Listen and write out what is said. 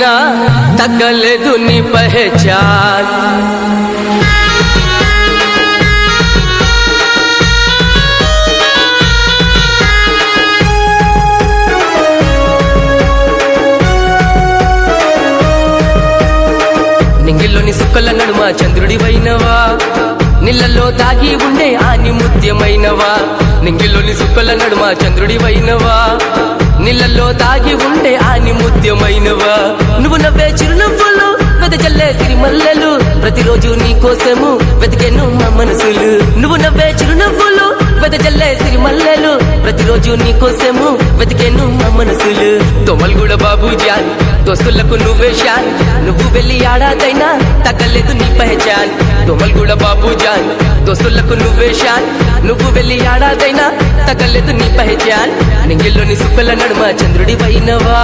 దాగినా తగ్గలేదు నీ పహచాన్ నింగిల్లోని సుక్కల నడుమ చంద్రుడివైనవా నీళ్ళల్లో దాగి ఉండే ఆని ముత్యమైనవా నింగిల్లోని సుక్కల నడుమ చంద్రుడివైనవా నీళ్ళల్లో దాగి ఉండే ఆని ముత్యమైనవా నువ్వు నవ్వే చిరునవ్వులు వెదజల్లే సిరిమల్లెలు ప్రతిరోజు నీ కోసము వెతికెను మా మనసులు నువ్వు నవ్వే చిరునవ్వులు వెదజల్లే సిరిమల్లెలు ప్రతిరోజు నీ కోసము వెతికెను మా మనసులు తోమల్గూడ బాబు జాన్ దోస్తులకు నువ్వే షాన్ నువ్వు వెళ్ళి ఆడాదైనా తగ్గలేదు నీ పహచాన్ తోమల్గూడ బాబు జాన్ దోస్తులకు నువ్వే షాన్ నువ్వు వెళ్ళి ఆడాదైనా తగ్గలేదు నీ పహచాన్ నింగిల్లోని సుక్కల నడుమ చంద్రుడివైనవా